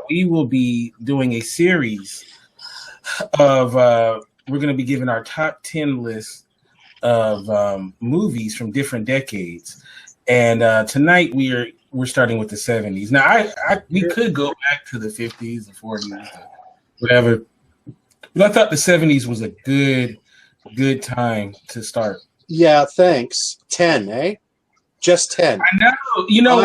we will be doing a series of we're going to be giving our top 10 list of movies from different decades. And tonight we're starting with the 70s. Now we could go back to the 50s, the 40s, whatever. But I thought the 70s was a good time to start. Yeah, thanks. 10, eh? Just 10. I know. You know,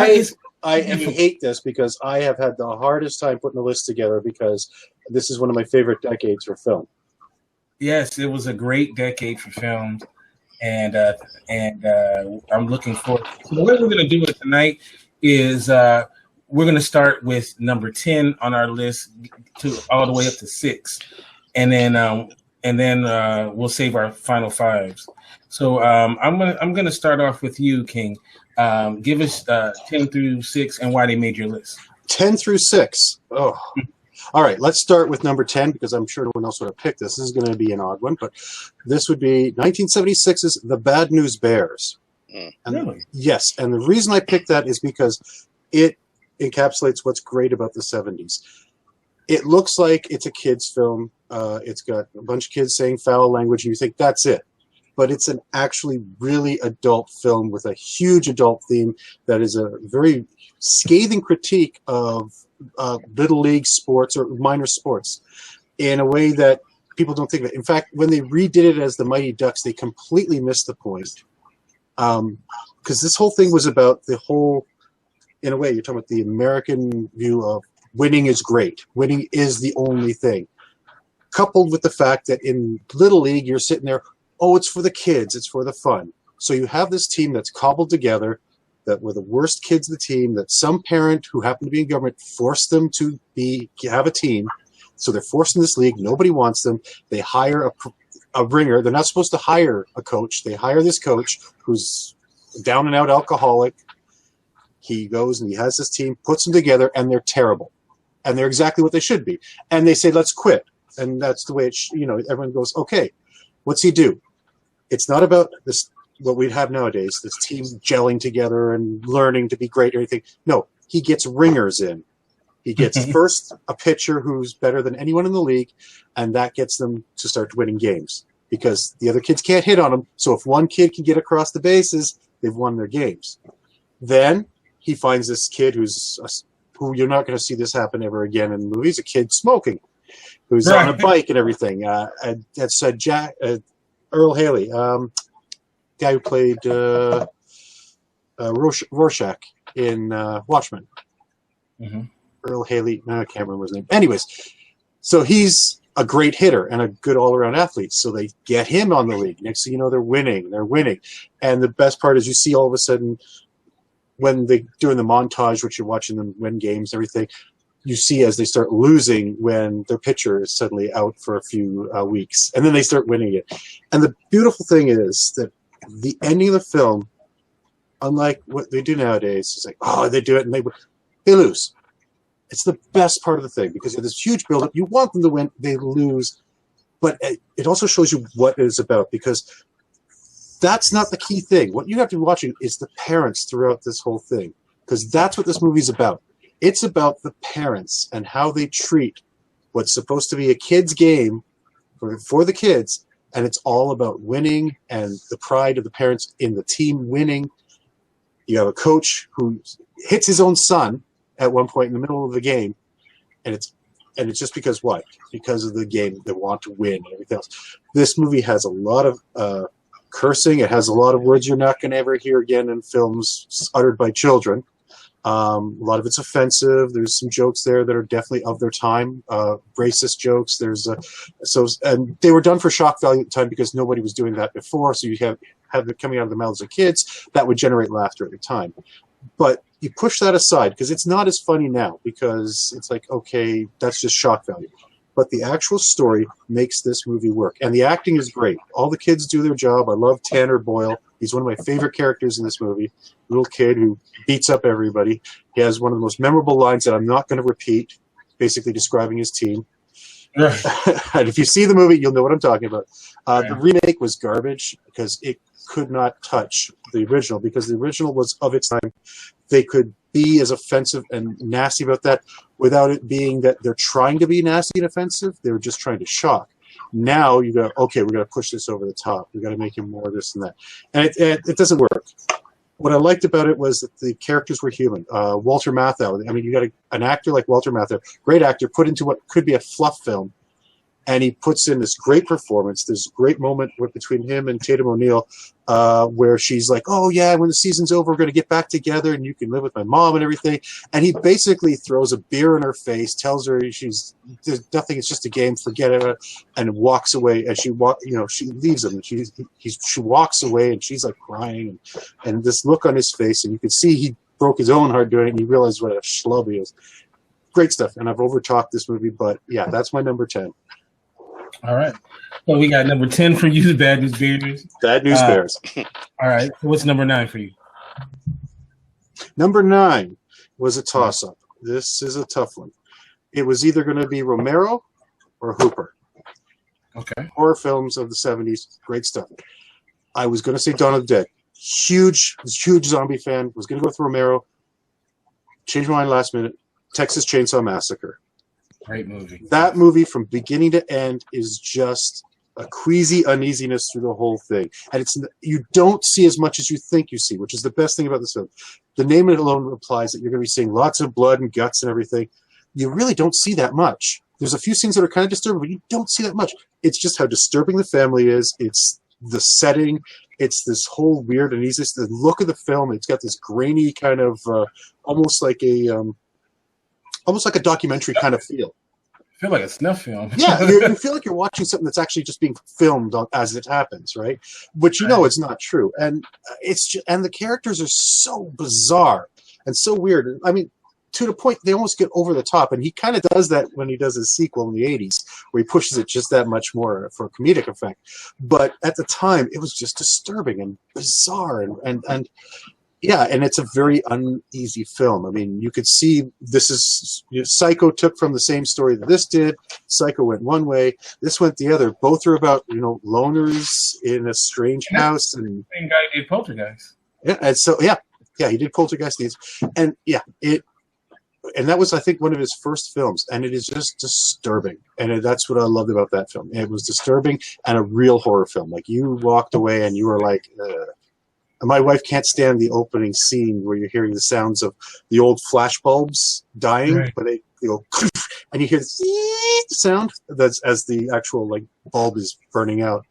I hate this because I have had the hardest time putting a list together because this is one of my favorite decades for film. Yes, it was a great decade for films, and I'm looking forward. So the way we're going to do it tonight is we're going to start with number 10 on our list to all the way up to 6, and then we'll save our final fives. So I'm gonna start off with you, King. Give us 10 through 6 and why they made your list. 10 through 6. Oh, all right. Let's start with number 10 because I'm sure no one else would have picked this. This is going to be an odd one, but this would be 1976's The Bad News Bears. And really? Yes, and the reason I picked that is because it encapsulates what's great about the 70s. It looks like it's a kid's film. It's got a bunch of kids saying foul language, and you think that's it. But it's an actually really adult film with a huge adult theme that is a very scathing critique of little league sports or minor sports in a way that people don't think of it. In fact, when they redid it as the Mighty Ducks, they completely missed the point. Because this whole thing was about the whole, in a way, you're talking about the American view of winning is great. Winning is the only thing. Coupled with the fact that in Little League, you're sitting there, oh, it's for the kids, it's for the fun. So you have this team that's cobbled together, that were the worst kids of the team, that some parent who happened to be in government forced them to have a team. So they're forced in this league. Nobody wants them. They hire a ringer. They're not supposed to hire a coach. They hire this coach who's down and out alcoholic. He goes and he has this team, puts them together, and they're terrible. And they're exactly what they should be. And they say, let's quit. And that's the way everyone goes, okay, what's he do? It's not about this, what we have nowadays, this team gelling together and learning to be great or anything. No, he gets ringers in. He gets first a pitcher who's better than anyone in the league, and that gets them to start winning games because the other kids can't hit on them. So if one kid can get across the bases, they've won their games. Then he finds this kid who you're not going to see this happen ever again in movies, a kid smoking, who's on a bike and everything. That's Earl Haley, guy who played Rorschach in Watchmen. Mm-hmm. Earl Haley, I can't remember his name. Anyways, so he's a great hitter and a good all-around athlete. So they get him on the league. Next thing you know, they're winning. And the best part is you see all of a sudden when they're doing the montage, which you're watching them win games, everything, you see as they start losing when their pitcher is suddenly out for a few weeks, and then they start winning it. And the beautiful thing is that the ending of the film, unlike what they do nowadays, is like, oh, they do it and they lose. It's the best part of the thing because there's this huge buildup. You want them to win, they lose, but it also shows you what it is about because that's not the key thing. What you have to be watching is the parents throughout this whole thing because that's what this movie's about. It's about the parents and how they treat what's supposed to be a kid's game for the kids, and it's all about winning and the pride of the parents in the team winning. You have a coach who hits his own son at one point in the middle of the game, and it's just because what? Because of the game. They want to win and everything else. This movie has a lot of cursing. It has a lot of words you're not going to ever hear again in films uttered by children. A lot of it's offensive. There's some jokes there that are definitely of their time, racist jokes. And they were done for shock value at the time because nobody was doing that before. So you have it coming out of the mouths of kids that would generate laughter at the time. But you push that aside because it's not as funny now because it's like, okay, that's just shock value. But the actual story makes this movie work. And the acting is great. All the kids do their job. I love Tanner Boyle. He's one of my favorite characters in this movie. Little kid who beats up everybody. He has one of the most memorable lines that I'm not going to repeat, basically describing his team. And if you see the movie, you'll know what I'm talking about. The remake was garbage because could not touch the original because the original was of its time. They could be as offensive and nasty about that without it being that they're trying to be nasty and offensive. They were just trying to shock. Now you go, okay, we're going to push this over the top. We've got to make him more this and that. And it doesn't work. What I liked about it was that the characters were human. Walter Matthau, I mean, you got an actor like Walter Matthau, great actor, put into what could be a fluff film, and he puts in this great performance. There's a great moment between him and Tatum O'Neal where she's like, oh, yeah, when the season's over, we're going to get back together and you can live with my mom and everything. And he basically throws a beer in her face, tells her there's nothing, it's just a game, forget it, and walks away. And she leaves him. And she walks away and she's like crying and this look on his face. And you can see he broke his own heart doing it and he realized what a schlub he is. Great stuff. And I've overtalked this movie, but yeah, that's my number 10. All right. Well, we got number 10 for you, the Bad News Bears. Bad News Bears. All right. So what's number 9 for you? Number 9 was a toss-up. This is a tough one. It was either going to be Romero or Hooper. Okay. Horror films of the 70s. Great stuff. I was going to say Dawn of the Dead. Huge zombie fan. Was going to go with Romero. Changed my mind last minute. Texas Chainsaw Massacre. Great movie. That movie from beginning to end is just a queasy uneasiness through the whole thing. And you don't see as much as you think you see, which is the best thing about this film. The name alone implies that you're going to be seeing lots of blood and guts and everything. You really don't see that much. There's a few scenes that are kind of disturbing, but you don't see that much. It's just how disturbing the family is. It's the setting. It's this whole weird uneasiness. The look of the film, it's got this grainy kind of almost like a documentary kind of feel. I feel like a snuff film. Yeah, you feel like you're watching something that's actually just being filmed as it happens, right? Which it's not true, and and the characters are so bizarre and so weird. I mean, to the point they almost get over the top, and he kind of does that when he does his sequel in the '80s, where he pushes it just that much more for comedic effect. But at the time, it was just disturbing and bizarre, and yeah, and it's a very uneasy film. I mean, you could see this is Psycho took from the same story that this did. Psycho went one way, this went the other. Both are about loners in a strange house, and same guy did Poltergeist. Yeah, and so yeah, he did Poltergeist, and yeah, and that was I think one of his first films, and it is just disturbing, and that's what I loved about that film. It was disturbing and a real horror film. Like you walked away and you were like. My wife can't stand the opening scene where you're hearing the sounds of the old flash bulbs dying, right. But they go, and you hear the sound that's as the actual bulb is burning out,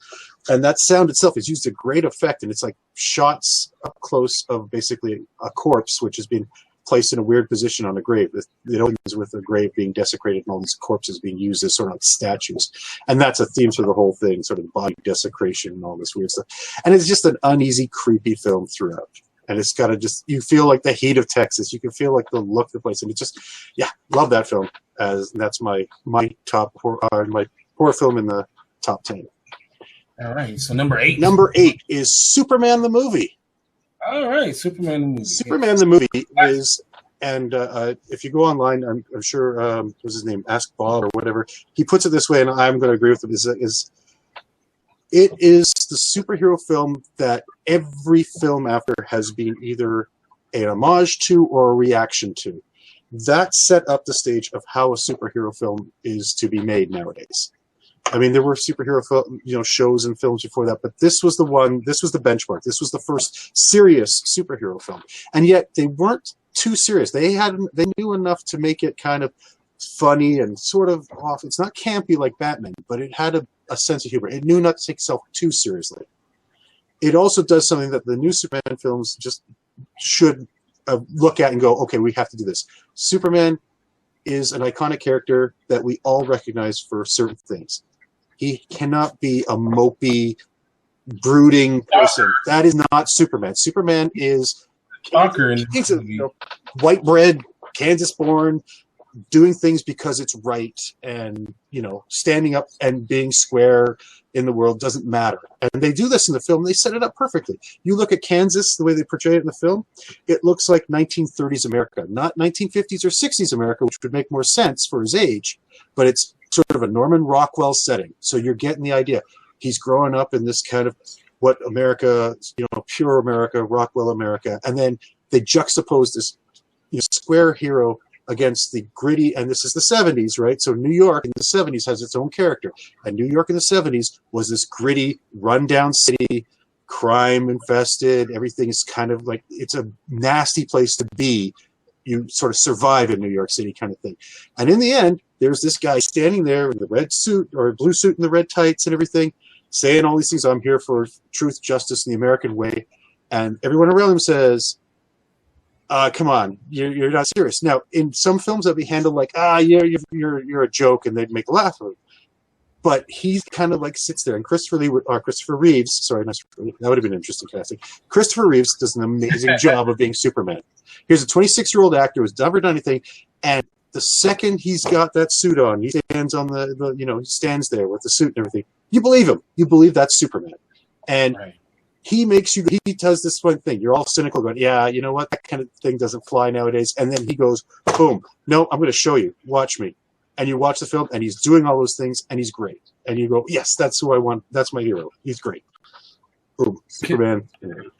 and that sound itself is used to great effect, and it's like shots up close of basically a corpse which has been placed in a weird position on a grave. It opens with the grave being desecrated and all these corpses being used as sort of like statues. And that's a theme for the whole thing, sort of body desecration and all this weird stuff. And it's just an uneasy, creepy film throughout. And it's got to you feel like the heat of Texas. You can feel like the look of the place. And it just, love that film. That's my top my horror film in the top 10. All right. So number 8. Number 8 is Superman the movie. All right, Superman the movie. Superman the movie is, and if you go online, I'm sure what's his name, Ask Bob or whatever. He puts it this way, and I'm going to agree with him. It is the superhero film that every film after has been either an homage to or a reaction to. That set up the stage of how a superhero film is to be made nowadays. I mean, there were superhero shows and films before that, but this was the one. This was the benchmark. This was the first serious superhero film, and yet they weren't too serious. They knew enough to make it kind of funny and sort of off. It's not campy like Batman, but it had a sense of humor. It knew not to take itself too seriously. It also does something that the new Superman films just should look at and go, okay, we have to do this. Superman is an iconic character that we all recognize for certain things. He cannot be a mopey, brooding person. That is not Superman. Superman is white bread, Kansas born, doing things because it's right, and standing up and being square in the world doesn't matter. And they do this in the film. They set it up perfectly. You look at Kansas, the way they portray it in the film, it looks like 1930s America, not 1950s or 60s America, which would make more sense for his age, but it's sort of a Norman Rockwell setting. So you're getting the idea. He's growing up in this kind of what America, pure America, Rockwell America, and then they juxtapose this square hero against the gritty, and this is the 70s, right? So New York in the 70s has its own character, and New York in the 70s was this gritty, rundown city, crime infested. Everything is kind of like, it's a nasty place to be. You sort of survive in New York City kind of thing. And in the end, there's this guy standing there in the red suit or blue suit and the red tights and everything, saying all these things. I'm here for truth, justice, and the American way. And everyone around him says, come on, you're not serious. Now, in some films, that'd be handled like, you're a joke, and they'd make a laugh of it. But he kind of like sits there, and Christopher Reeves, sorry, not that would have been interesting casting. Christopher Reeves does an amazing job of being Superman. Here's a 26-year-old actor who's never done anything, and the second he's got that suit on, he stands on he stands there with the suit and everything. You believe him. You believe that's Superman, and Right. he does this one thing. You're all cynical, going, yeah, you know what, that kind of thing doesn't fly nowadays. And then he goes, boom, no, I'm going to show you. Watch me. And you watch the film, and he's doing all those things, and he's great. And you go, yes, that's who I want. That's my hero. He's great. Boom, Superman. Can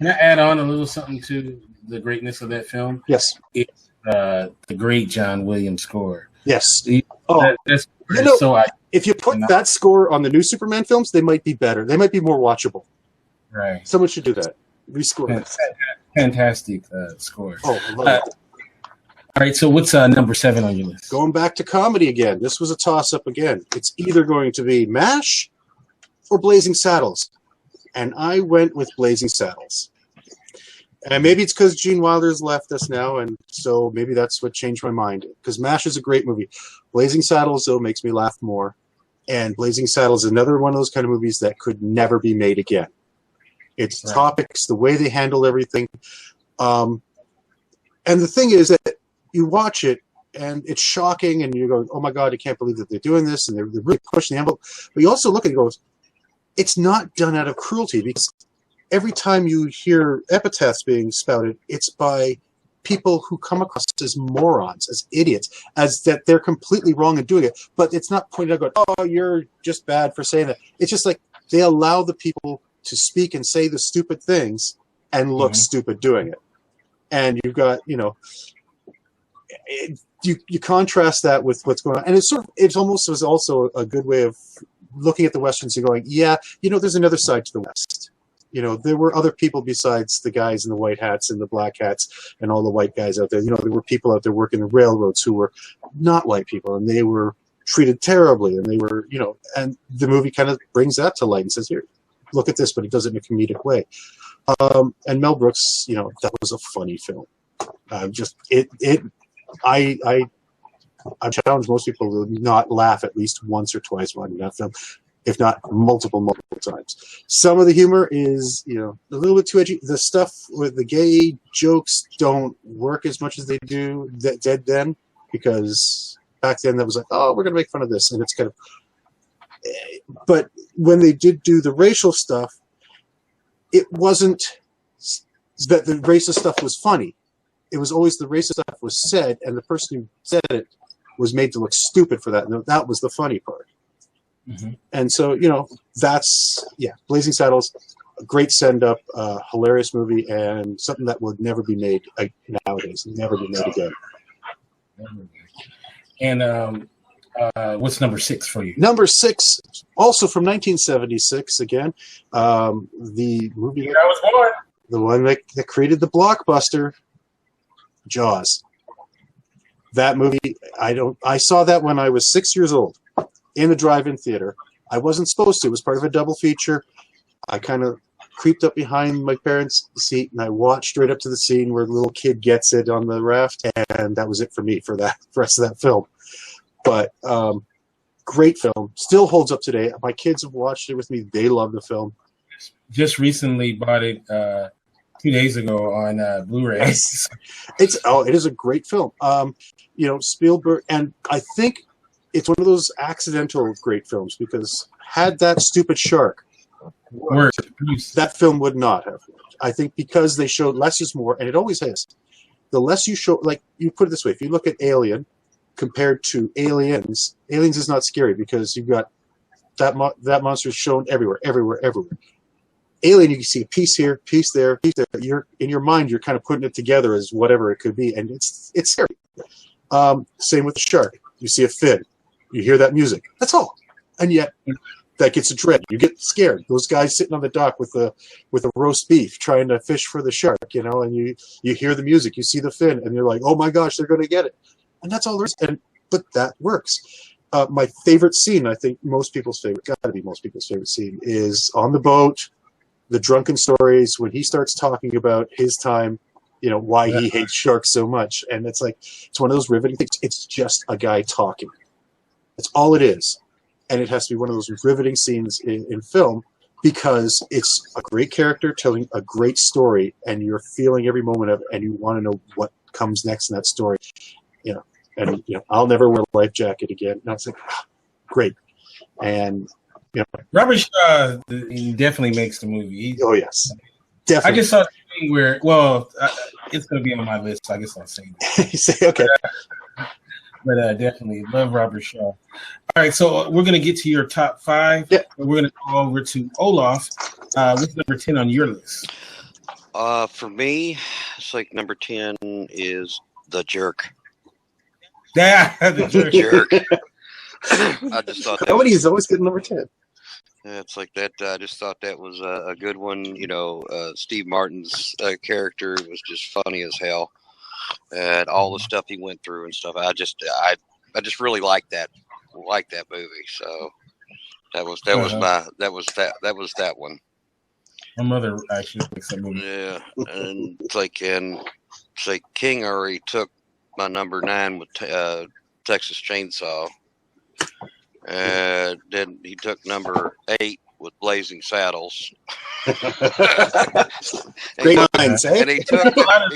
I add on a little something to the greatness of that film? Yes. It's the great John Williams score. Yes. That's so if you put that score on the new Superman films, they might be better. They might be more watchable. Right. Someone should do that. Rescore it. Fantastic score. Oh, I love it. All right, so what's number 7 on your list? Going back to comedy again. This was a toss-up again. It's either going to be MASH or Blazing Saddles. And I went with Blazing Saddles. And maybe it's because Gene Wilder's left us now, and so maybe that's what changed my mind. Because MASH is a great movie. Blazing Saddles, though, makes me laugh more. And Blazing Saddles is another one of those kind of movies that could never be made again. Its topics, the way they handle everything. And the thing is that you watch it, and it's shocking, and you go, oh my God, I can't believe that they're doing this, and they're really pushing the envelope. But you also look at it and go, it's not done out of cruelty, because every time you hear epitaphs being spouted, it's by people who come across as morons, as idiots, as that they're completely wrong in doing it. But it's not pointed out going, oh, you're just bad for saying that. It's just like they allow the people to speak and say the stupid things and look stupid doing it. And you've got, you contrast that with what's going on. And it almost was also a good way of looking at the Westerns and going, yeah, there's another side to the West. There were other people besides the guys in the white hats and the black hats and all the white guys out there. There were people out there working the railroads who were not white people, and they were treated terribly, and they were, and the movie kind of brings that to light and says, here, look at this, but it does it in a comedic way. And Mel Brooks, that was a funny film. I challenge most people to not laugh at least once or twice watching that film, if not multiple times. Some of the humor is, a little bit too edgy. The stuff with the gay jokes don't work as much as they do then, because back then that was like, oh, we're going to make fun of this. And it's kind of, but when they did do the racial stuff, it wasn't that the racist stuff was funny. It was always the racist stuff was said, and the person who said it was made to look stupid for that. And that was the funny part. Mm-hmm. And so, Blazing Saddles, a great send-up, hilarious movie, and something that would never be made nowadays, never be made again. And what's number 6 for you? Number 6, also from 1976, again, the movie I was born. The one that created the blockbuster, Jaws. That movie, I saw that when I was 6 years old in the drive-in theater. I wasn't supposed to. It was part of a double feature. I kind of creeped up behind my parents' seat, and I watched right up to the scene where the little kid gets it on the raft, and that was it for me for the rest of that film. But great film. Still holds up today. My kids have watched it with me. They love the film. Just recently bought it 2 days ago on Blu-ray. Yes. It is a great film. Spielberg, and I think it's one of those accidental great films, because had that stupid shark worked, that film would not have worked. I think because they showed less is more, and it always has. The less you show, like, you put it this way, if you look at Alien compared to Aliens is not scary because you've got that monster is shown everywhere. Alien, you can see a piece here, piece there, piece there. You're in your mind, you're kind of putting it together as whatever it could be, and it's scary. Same with the shark. You see a fin, you hear that music. That's all, and yet that gets a dread. You get scared. Those guys sitting on the dock with a roast beef trying to fish for the shark, and you hear the music, you see the fin, and you're like, oh my gosh, they're going to get it, and that's all there is. But that works. My favorite scene, I think most people's favorite, got to be most people's favorite scene, is on the boat. The drunken stories when he starts talking about his time, why he hates sharks so much, and it's one of those riveting things. It's just a guy talking. That's all it is, and it has to be one of those riveting scenes in film because it's a great character telling a great story, and you're feeling every moment of it, and you want to know what comes next in that story. And I'll never wear a life jacket again. And it's great, and. Robert Shaw definitely makes the movie. Oh yes, definitely. I just saw a thing where, it's going to be on my list, so I guess I'll say that. You say okay, but definitely love Robert Shaw. All right, so we're going to get to your top 5. Yeah. We're going to go over to Olaf. What's number 10 on your list? For me, it's number 10 is The Jerk. Yeah, The Jerk. I just thought comedy is always good. Number 10. Yeah, it's like that. I just thought that was a good one. Steve Martin's character was just funny as hell, and all the stuff he went through and stuff. I just really liked that movie. So that was that one. My mother actually likes that movie. Yeah, and it's like King already took my number 9 with Texas Chainsaw. Then he took number 8 with Blazing Saddles. Great minds, eh? And he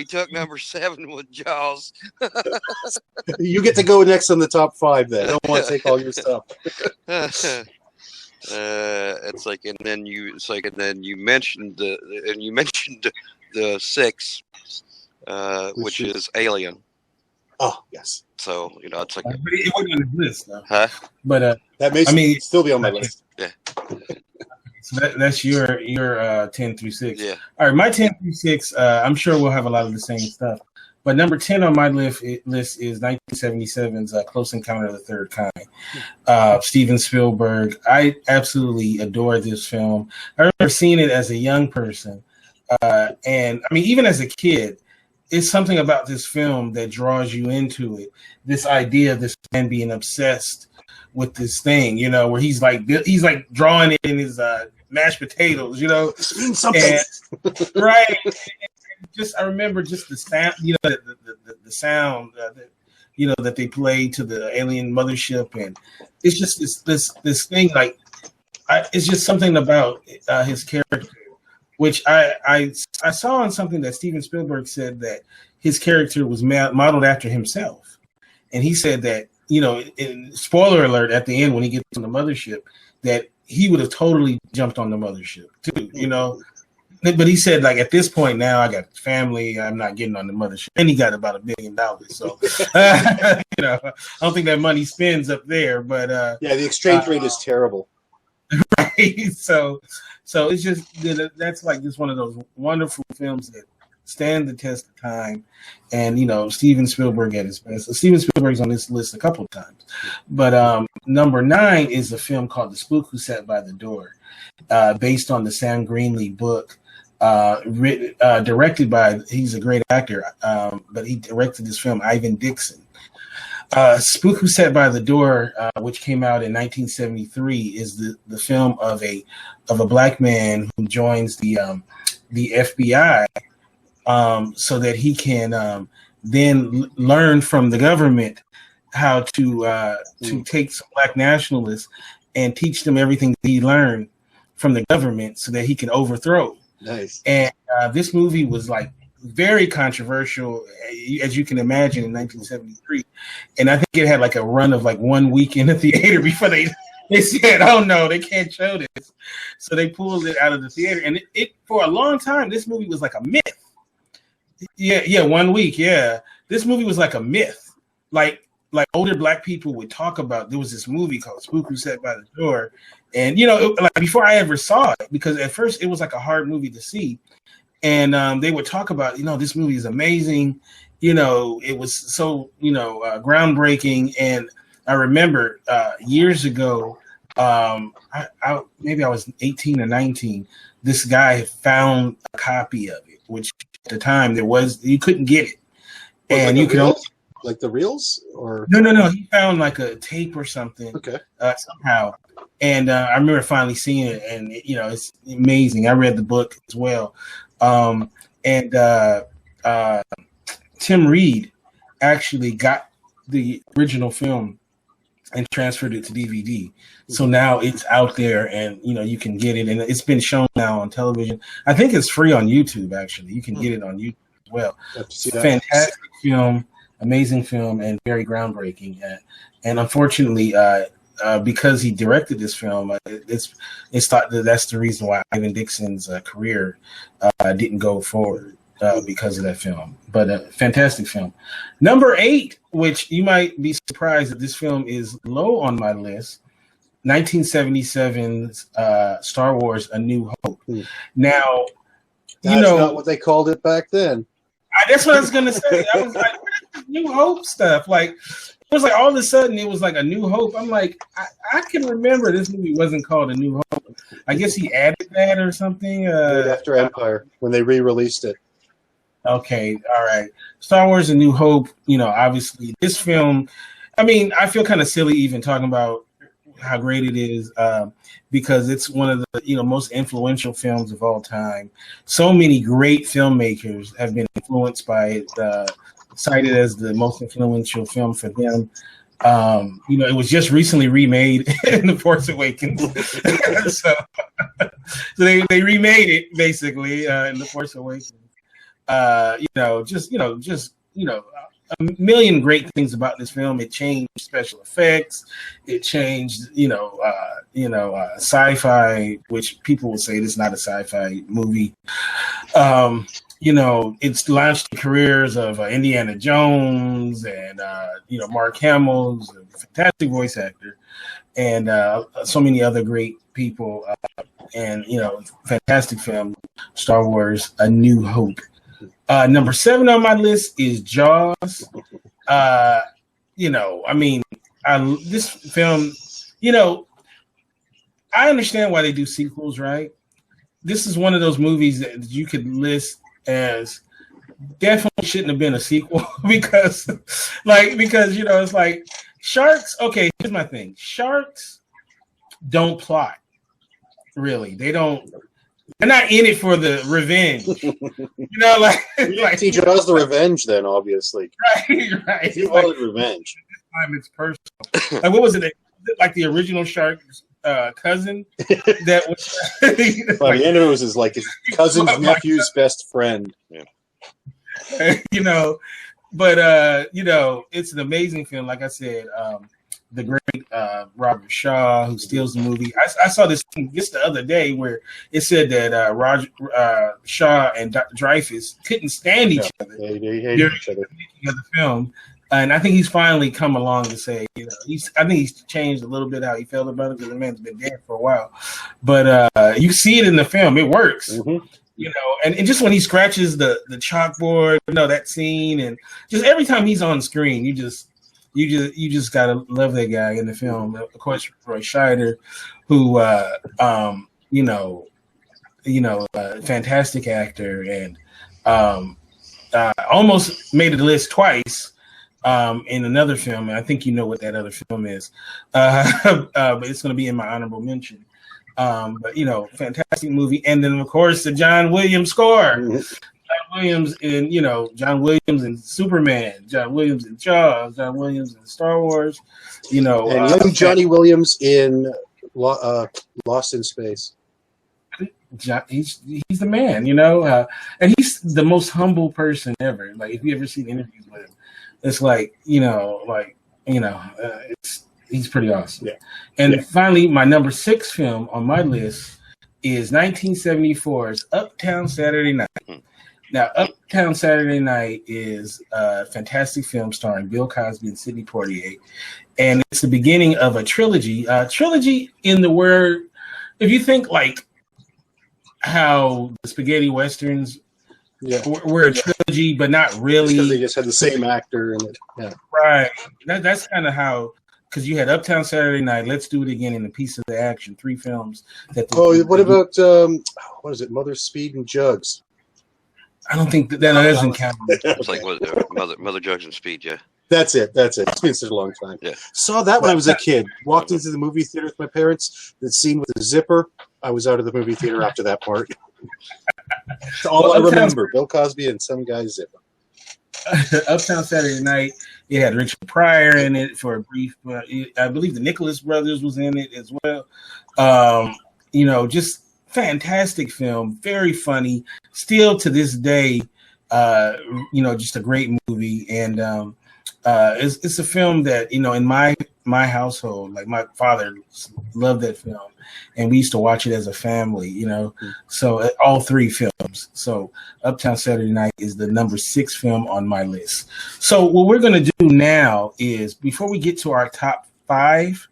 took number 7 with Jaws. You get to go next on the top 5. Then I don't want to take all your stuff. And then you mentioned the 6, which is Alien. Oh yes. So it's like But it wasn't on the list, though. Huh? But that makes it still be on my list. Yeah. So that's your 10 through 6. Yeah. All right, my 10 through 6. I'm sure we'll have a lot of the same stuff. But number 10 on my list is 1977's Close Encounter of the Third Kind. Steven Spielberg. I absolutely adore this film. I remember seeing it as a young person, and I mean even as a kid. It's something about this film that draws you into it. This idea of this man being obsessed with this thing, where he's drawing it in his mashed potatoes, This means something. Right. I remember just the sound, the sound that they played to the alien mothership, and it's just this thing it's just something about his character. Which I saw on something that Steven Spielberg said that his character was modeled after himself. And he said that, in spoiler alert, at the end when he gets on the mothership, that he would have totally jumped on the mothership too, But he said, at this point now, I got family, I'm not getting on the mothership. And he got about $1 billion. So, I don't think that money spends up there. But yeah, the exchange rate is terrible. Right. So it's just that's just one of those wonderful films that stand the test of time, and Steven Spielberg at his best. Steven Spielberg's on this list a couple of times, but number 9 is a film called The Spook Who Sat by the Door, based on the Sam Greenlee book, directed by, he's a great actor, but he directed this film, Ivan Dixon. Spook Who Sat by the Door, which came out in 1973, is the film of a black man who joins the FBI, so that he can then learn from the government how to take some black nationalists and teach them everything he learned from the government, so that he can overthrow. Nice. And this movie was very controversial, as you can imagine, in 1973, and I think it had a run of 1 week in the theater before they said, "Oh no, they can't show this," so they pulled it out of the theater. And it for a long time, this movie was like a myth. Yeah, 1 week. Yeah, this movie was like a myth. like older black people would talk about. There was this movie called Spook Who Sat by the Door, and you know, like before I ever saw it, because at first it was like a hard movie to see, and they would talk about, you know, this movie is amazing, you know, it was so, you know, groundbreaking. And I remember years ago, maybe I was 18 or 19. This guy had found a copy of it, which at the time you couldn't get it, and you could only. Like the reels, or no. He found like a tape or something. Okay. Somehow, and I remember finally seeing it, and you know, it's amazing. I read the book as well, and Tim Reed actually got the original film and transferred it to DVD. So now it's out there, and you know, you can get it, and it's been shown now on television. I think it's free on YouTube. Actually, you can get it on YouTube as well. Fantastic film. Amazing film and very groundbreaking, and unfortunately, because he directed this film, it's thought that that's the reason why Ivan Dixon's career didn't go forward because of that film. But a fantastic film. Number 8, which you might be surprised that this film is low on my list, 1977's Star Wars: A New Hope. Now, that's not what they called it back then. That's what I was gonna say. I was like, what is this New Hope stuff? Like, it was like all of a sudden it was like A New Hope. I'm like, I can remember this movie wasn't called A New Hope. I guess he added that or something. Right after Empire, when they re-released it. Okay, all right. Star Wars: A New Hope. You know, obviously this film. I mean, I feel kind of silly even talking about how great it is because it's one of the most influential films of all time. So many great filmmakers have been influenced by it, cited as the most influential film for them. It was just recently remade in The Force Awakens. so they remade it basically in The Force Awakens. A million great things about this film. It changed special effects. It changed, sci-fi, which people will say this is not a sci-fi movie. It's launched the careers of Indiana Jones and, Mark Hamill's a fantastic voice actor, and so many other great people. Fantastic film, Star Wars: A New Hope. Number 7 on my list is Jaws. This film, I understand why they do sequels, right? This is one of those movies that you could list as definitely shouldn't have been a sequel because it's like sharks. Okay, here's my thing. Sharks don't plot, really. They're not in it for the revenge. Teach us the revenge then, obviously. Right. If you call it revenge. It's personal. Like, what was it? Like the original shark's cousin? That was. By the end of it was his cousin's nephew's best friend. Yeah. It's an amazing film. Like I said, the great Robert Shaw, who steals the movie. I saw this thing just the other day where it said that Roger Shaw and Dreyfuss couldn't stand each other. They hate each other. The film, and I think he's finally come along to say, I think he's changed a little bit how he felt about it because the man's been dead for a while. But you see it in the film; it works. Mm-hmm. And just when he scratches the chalkboard, that scene, and just every time he's on screen, you just gotta love that guy in the film. Of course, Roy Scheider, who fantastic actor, and almost made the list twice in another film. And I think you know what that other film is, but it's going to be in my honorable mention. Fantastic movie, and then of course the John Williams score. Mm-hmm. John Williams in Superman, John Williams in Jaws, John Williams in Star Wars, and young Johnny Williams in Lost in Space. He's the man, and he's the most humble person ever. Like, if you ever seen interviews with him, it's he's pretty awesome. Yeah. And finally, my number 6 film on my list is 1974's Uptown Saturday Night. Now, Uptown Saturday Night is a fantastic film starring Bill Cosby and Sidney Poitier, and it's the beginning of a trilogy. Trilogy in the word, if you think like how the spaghetti westerns were a trilogy, but not really. Because they just had the same actor in it. Yeah. Right. That's kind of how, because you had Uptown Saturday Night, Let's Do It Again, and A Piece of the Action, 3 films. What about, what is it, Mother, Speed, and Jugs? I don't think that doesn't count. It's like Mother Jugs and Speed, yeah. That's it. It's been such a long time. Yeah. Saw that when I was a kid. Walked into the movie theater with my parents. The scene with the zipper. I was out of the movie theater after that part. That's all I remember. Bill Cosby and some guy's zipper. Uptown Saturday Night. It had Richard Pryor in it for a brief. I believe the Nicholas brothers was in it as well. Just fantastic film. Very funny. Still to this day, just a great movie. And it's a film that, in my household, like my father loved that film, and we used to watch it as a family, so all 3 films. So Uptown Saturday Night is the number 6 film on my list. So what we're going to do now is, before we get to our top 5,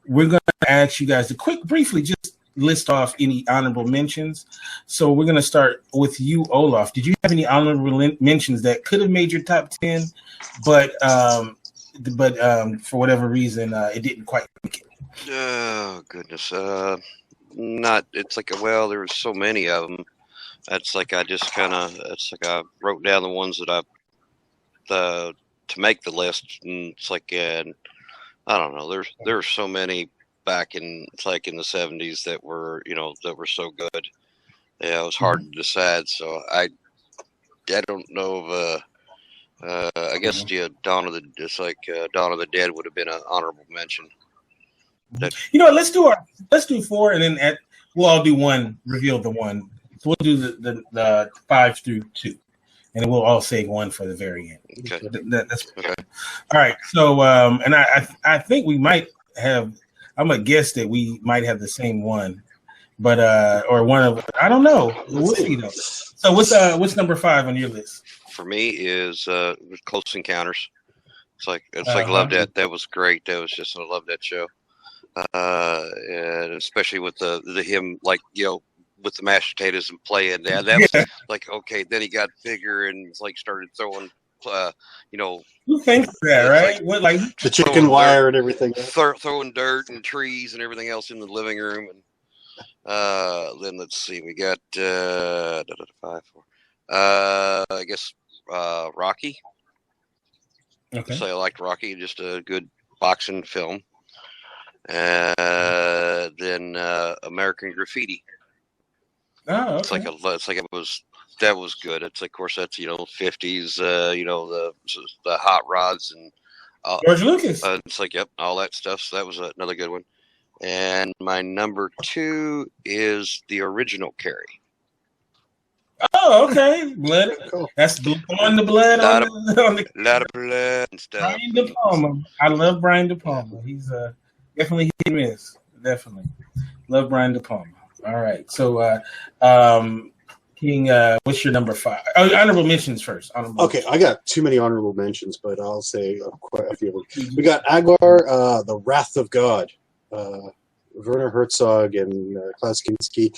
we're going to ask you guys to briefly just list off any honorable mentions. So we're going to start with you, Olaf. Did you have any honorable mentions that could have made your top 10, but for whatever reason, it didn't quite make it? Oh goodness, not. It's like there were so many of them. It's like I wrote down the ones that to make the list, and it's like, I don't know. There's so many back in the 70s that were so good. Yeah, it was hard to decide. So I don't know if I guess Dawn of the Dead would have been an honorable mention. Let's do 4, and then we'll all do one. Reveal the one. So we'll do the 5 through 2, and then we'll all say 1 for the very end. Okay. That's okay. All right. So and I think we might have. I'm gonna guess that we might have the same one, but or one of, I don't know. We'll see though. So what's number 5 on your list? For me is Close Encounters. It's like loved that. That was great. I love that show. And especially with the him, like, with the mashed potatoes and playing that was like, okay, then he got bigger and started throwing who thinks that, right? Like, what, like the chicken wire and everything, throwing dirt and trees and everything else in the living room. And then let's see, we got 5, 4. I guess Rocky. Okay. So I liked Rocky, just a good boxing film. Then American Graffiti. Oh, okay. That was good. It's like, of course, that's 50s, the hot rods and George Lucas. It's like, yep, all that stuff. So that was another good one. And my number 2 is the original Carrie. Oh, okay. Blood. That's on the blood. Lot on the lot of blood and stuff. Brian De Palma. I love Brian De Palma. He's definitely hit and miss. Definitely love Brian De Palma. All right. So, King, what's your number 5? Oh, honorable mentions first. Okay, I got too many honorable mentions, but I'll say quite a few of them. We got Agar, The Wrath of God. Werner Herzog and Klaus Kinski.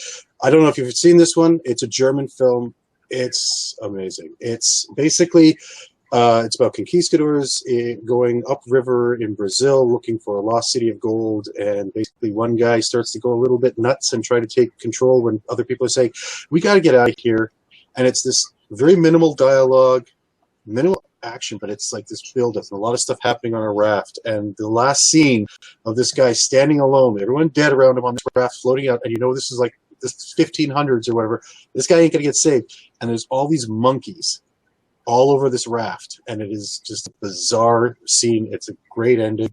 I don't know if you've seen this one. It's a German film. It's amazing. It's basically it's about conquistadors going upriver in Brazil looking for a lost city of gold, and basically one guy starts to go a little bit nuts and try to take control when other people are saying, we got to get out of here. And it's this very minimal dialogue, minimal action, but it's like this build-up and a lot of stuff happening on a raft. And the last scene of this guy standing alone, everyone dead around him on this raft floating out, and this is like this 1500s or whatever. This guy ain't gonna get saved, and there's all these monkeys all over this raft, and it is just a bizarre scene. It's a great ending.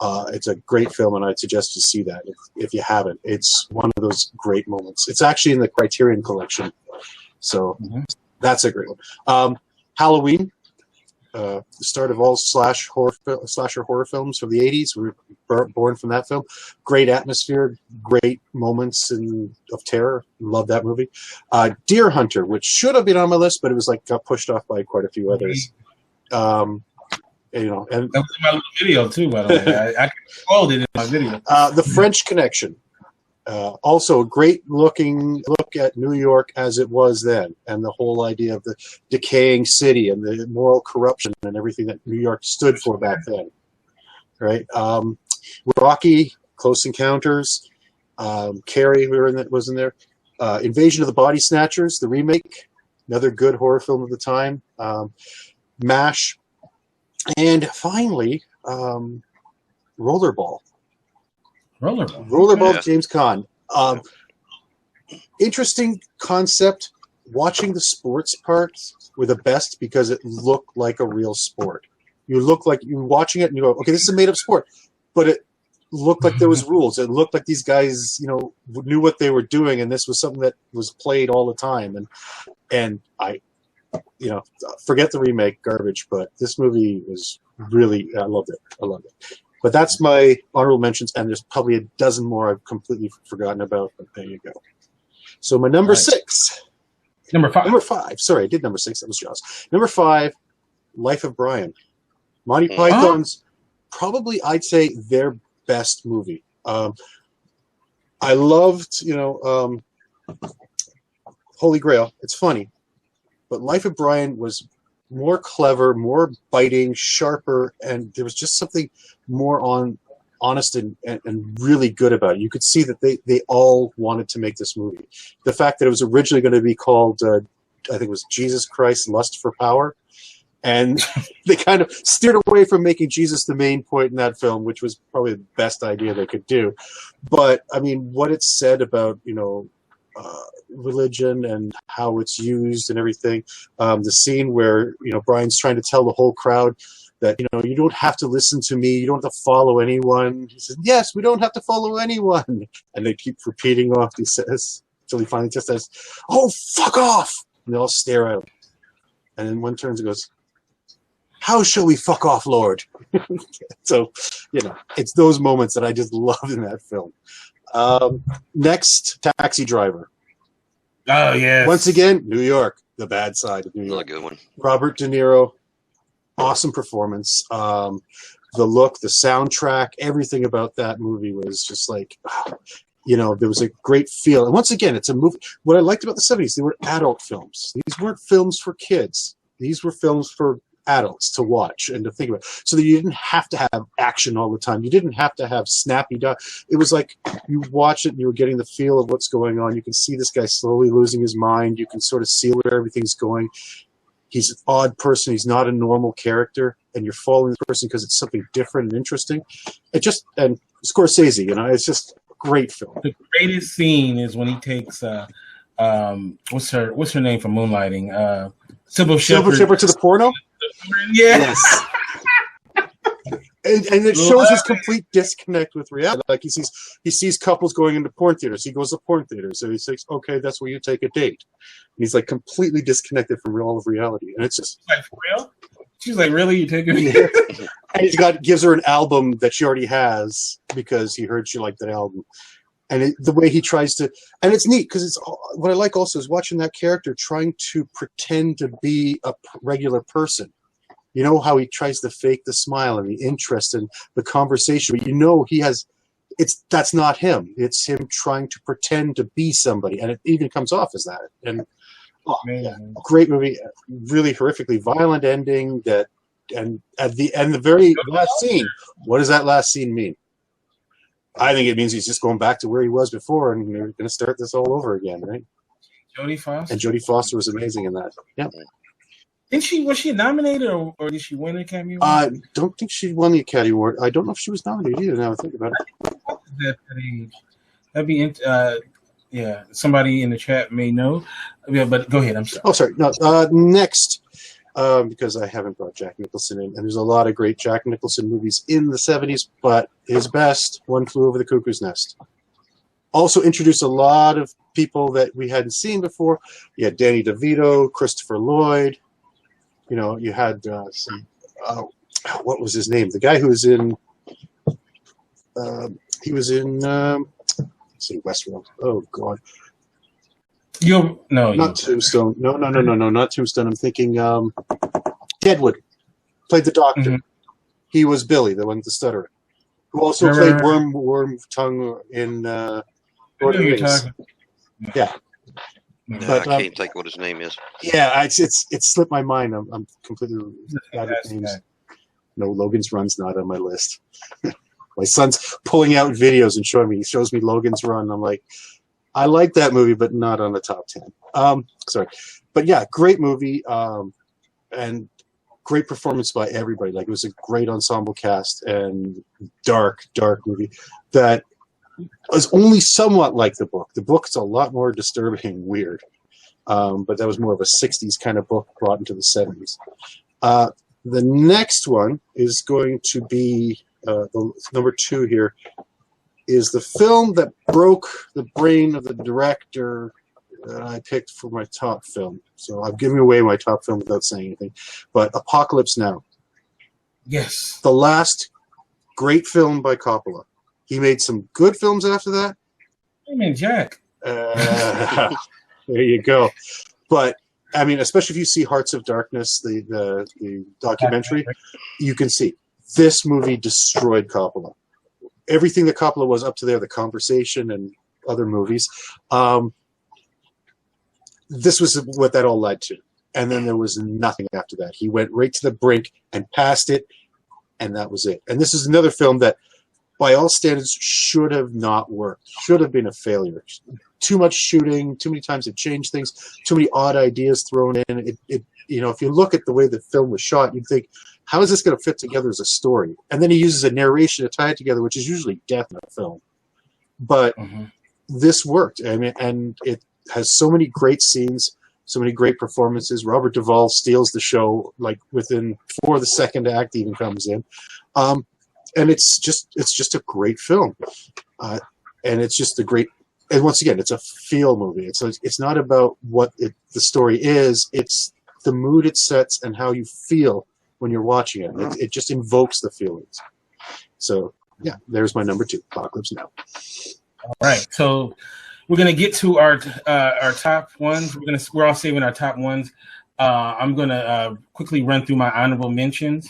It's a great film, and I'd suggest you see that if you haven't. It's one of those great moments. It's actually in the Criterion collection, so that's a great one. Halloween. the start of all slasher horror films from the 80s. We were born from that film. Great atmosphere, great moments of terror. Love that movie. Deer Hunter, which should have been on my list, but it was got pushed off by quite a few others. And that was in my little video too, by the way. I called it in my video. The French Connection. Also a great look at New York as it was then, and the whole idea of the decaying city and the moral corruption and everything that New York stood for back then. Right? Rocky, Close Encounters, Carrie was in there. Invasion of the Body Snatchers, the remake, another good horror film of the time. MASH, and finally, Rollerball. Rollerball, James Caan. Interesting concept. Watching the sports parts were the best because it looked like a real sport. You look like you're watching it and you go, okay, this is a made up sport, but it looked like there was rules. It looked like these guys, knew what they were doing, and this was something that was played all the time. And I, forget the remake, garbage, but this movie was really, I loved it. But that's my honorable mentions, and there's probably a dozen more I've completely forgotten about, but there you go. So my number 6. Number 5. Number 5. Sorry, I did number 6. That was Jaws. Number 5, Life of Brian. Monty Python's probably, I'd say, their best movie. I loved, Holy Grail. It's funny. But Life of Brian was more clever, more biting, sharper, and there was just something more honest and really good about it. You could see that they all wanted to make this movie. The fact that it was originally going to be called, I think it was Jesus Christ, Lust for Power, and they kind of steered away from making Jesus the main point in that film, which was probably the best idea they could do. But, I mean, what it said about, religion and how it's used and everything. The scene where Brian's trying to tell the whole crowd that you don't have to listen to me, you don't have to follow anyone. He says, "Yes, we don't have to follow anyone," and they keep repeating off. He says until he finally just says, "Oh, fuck off!" And they all stare at him. And then one turns and goes, "How shall we fuck off, Lord?" So it's those moments that I just love in that film. Next, Taxi Driver. Oh, yes. Once again, New York, the bad side of New York. Another good one. Robert De Niro, awesome performance. The look, the soundtrack, everything about that movie was just like, there was a great feel. And once again, it's a movie. What I liked about the 70s, they were adult films. These weren't films for kids. These were films for adults to watch and to think about, so that you didn't have to have action all the time. You didn't have to have snappy it was like you watch it and you were getting the feel of what's going on. You can see this guy slowly losing his mind. You can sort of see where everything's going. He's an odd person. He's not a normal character, and you're following the person because it's something different and interesting. And Scorsese, it's just a great film. The greatest scene is when he takes what's her name from Moonlighting, Sybil Shepherd to the porno. Yeah. Yes. And it shows his complete disconnect with reality. Like he sees couples going into porn theaters. He goes to porn theaters, and he says, "Okay, that's where you take a date." And he's like completely disconnected from all of reality, and it's just like, for real. She's like, "Really, you taking me?" And gives her an album that she already has because he heard she liked that album. And the way he tries to, and it's neat because what I like also is watching that character trying to pretend to be a regular person. You know how he tries to fake the smile and the interest and the conversation, but that's not him. It's him trying to pretend to be somebody, and it even comes off as that. And great movie, really horrifically violent ending. And at the very last scene, what does that last scene mean? I think it means he's just going back to where he was before, and they're going to start this all over again, right? Jodie Foster. And Jodie Foster was amazing in that. Yeah. Was she nominated or did she win the Academy Award? I don't think she won the Academy Award. I don't know if she was nominated either. Now I think about it. That'd be somebody in the chat may know. Yeah, but go ahead. I'm sorry. Oh, sorry. No. Next. Because I haven't brought Jack Nicholson in, and there's a lot of great Jack Nicholson movies in the 70s, but his best, One Flew Over the Cuckoo's Nest. Also introduced a lot of people that we hadn't seen before. You had Danny DeVito, Christopher Lloyd, You know, you had some. What was his name? The guy who was in. He was in. Let's see, Westworld. Oh God. Not Tombstone. No, not Tombstone. I'm thinking Deadwood. Played the Doctor. Mm-hmm. He was Billy, the one with the stuttering. Who also played Worm Tongue in Lord of the Rings. Yeah. But I can't think what his name is. Yeah, it's slipped my mind. I'm completely bad with names. No, Logan's Run's not on my list. My son's pulling out videos and showing me. He shows me Logan's Run. I'm like, I like that movie, but not on the top 10. Sorry. But yeah, great movie. And great performance by everybody. Like, it was a great ensemble cast and dark movie that was only somewhat like the book. The book's a lot more disturbing and weird. But that was more of a 60s kind of book brought into the 70s. The next one is going to be the number 2 here is the film that broke the brain of the director that I picked for my top film. So I'm giving away my top film without saying anything. But Apocalypse Now. Yes. The last great film by Coppola. He made some good films after that. I mean, Jack. There you go. But I mean, especially if you see Hearts of Darkness, the documentary, you can see this movie destroyed Coppola. Everything that Coppola was up to there, The Conversation and other movies, this was what that all led to. And then there was nothing after that. He went right to the brink and passed it, and that was it. And this is another film that, by all standards, should have not worked. Should have been a failure. Too much shooting, too many times it changed things, too many odd ideas thrown in. It you know, if you look at the way the film was shot, you'd think, how is this going to fit together as a story? And then he uses a narration to tie it together, which is usually death in a film. But this worked. I mean, and it has so many great scenes, so many great performances. Robert Duvall steals the show, like before the second act even comes in. And it's just a great film. And it's just a great, and once again, it's a feel movie. It's not about what the story is. It's the mood it sets and how you feel when you're watching it. It just invokes the feelings. So yeah, there's my number 2, Apocalypse Now. All right, so we're gonna get to our top ones. We're all saving our top ones. I'm gonna quickly run through my honorable mentions.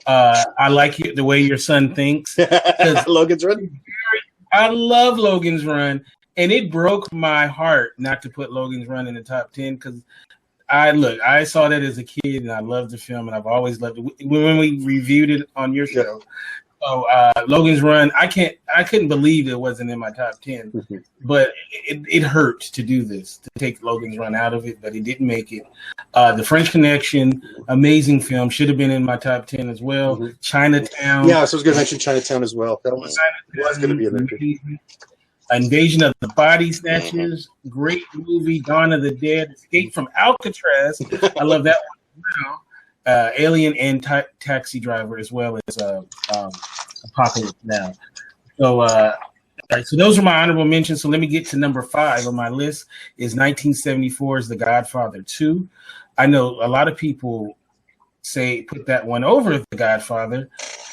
I like the way your son thinks. Logan's Run. I love Logan's Run, and it broke my heart not to put Logan's Run in the top 10 because I saw that as a kid and I loved the film and I've always loved it. When we reviewed it on your show, so Logan's Run, I couldn't believe it wasn't in my top 10, but it hurt to do this, to take Logan's Run out of it, but it didn't make it. The French Connection, amazing film, should have been in my top 10 as well. Chinatown. Yeah, so I was going to mention Chinatown as well. That was going to be in there. Invasion of the Body Snatchers, great movie. Dawn of the Dead, Escape from Alcatraz. I love that one as well. Alien and Taxi Driver, as well as Apocalypse Now. So, all right, so those are my honorable mentions. So let me get to number 5 on my list. Is 1974's The Godfather 2. I know a lot of people put that one over The Godfather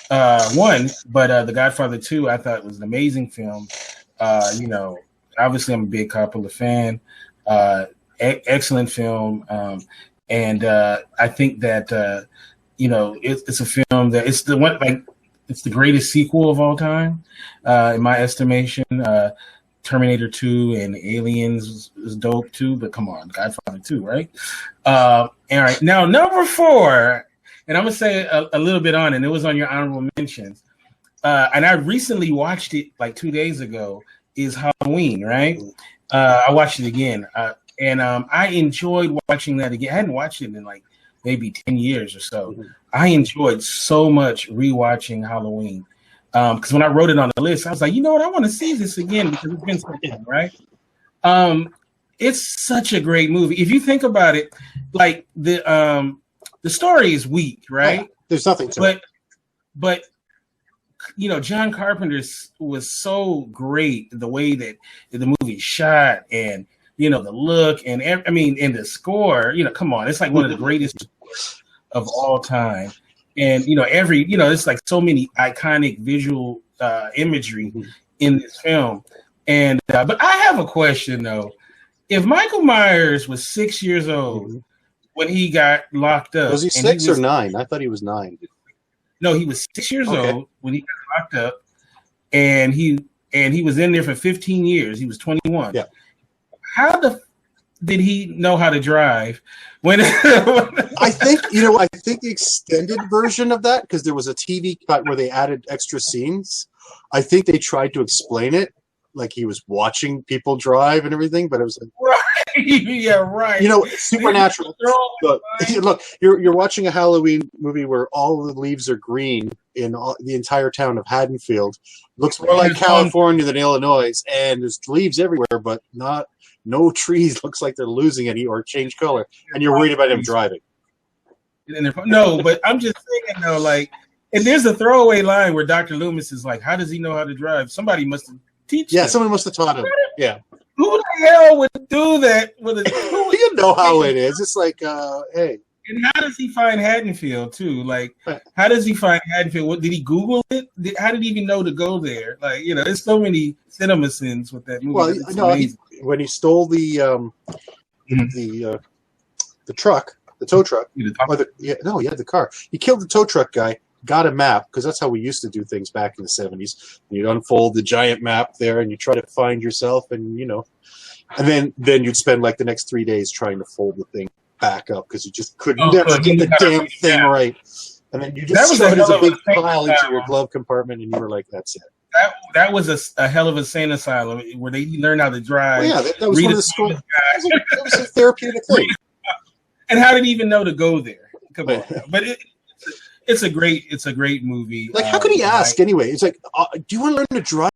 1, but The Godfather 2 I thought was an amazing film. You know, obviously I'm a big Coppola fan. Excellent film. And I think that you know, it's a film that it's the greatest sequel of all time, in my estimation. Terminator 2 and Aliens is dope too, but come on, Godfather 2, right? All right, now number 4, and I'm gonna say a little bit on it. It was on your honorable mentions, and I recently watched it like 2 days ago. Is Halloween, right? I watched it again. And I enjoyed watching that again. I hadn't watched it in like maybe 10 years or so. I enjoyed so much rewatching Halloween. Because when I wrote it on the list, I was like, you know what? I want to see this again because it's been so long, right? It's such a great movie. If you think about it, like the story is weak, right? Yeah, there's nothing to it. But you know, John Carpenter was so great the way that the movie shot and, you know, the look and I mean, and the score, you know, come on, it's like one of the greatest of all time. And it's like so many iconic visual imagery in this film. And but I have a question though. If Michael Myers was 6 years old when he got locked up, Was he 6 or 9? I thought he was 9. No, he was 6 years old when he got locked up, and he was in there for 15 years. He was 21. Yeah. How did he know how to drive? When I think the extended version of that, because there was a TV cut where they added extra scenes. I think they tried to explain it like he was watching people drive and everything, but it was like, right, yeah, right. Supernatural. Look, you're watching a Halloween movie where all the leaves are green in the entire town of Haddonfield. Looks more like California than Illinois, and there's leaves everywhere, but no trees. Looks like they're losing any or change color, and you're worried about him driving. No, but I'm just saying though, like, and there's a throwaway line where Dr. Loomis is like, "How does he know how to drive? Somebody must have teach him." Yeah, someone must have taught him. Yeah. Who the hell would do that with a? You know how it is. It's like, hey. And how does he find Haddonfield too? Like, how does he find Haddonfield? What, did he Google it? How did he even know to go there? Like, there's so many cinema sins with that movie. Well, no, when he stole the truck, the tow truck, the car. He killed the tow truck guy. Got a map, because that's how we used to do things back in the 70s. You'd unfold the giant map there, and you try to find yourself, and and then you'd spend like the next 3 days trying to fold the thing back up because you just couldn't get the damn thing right. And then you just throw it as a big pile into your glove compartment, and you were like, "That's it." That was a hell of a sane asylum where they learned how to drive. Well, yeah, that was one of the schools. That was a therapeutic thing. And how did he even know to go there? Come on, but it's a great movie. Like, how could he ask anyway? It's like, do you want to learn to drive?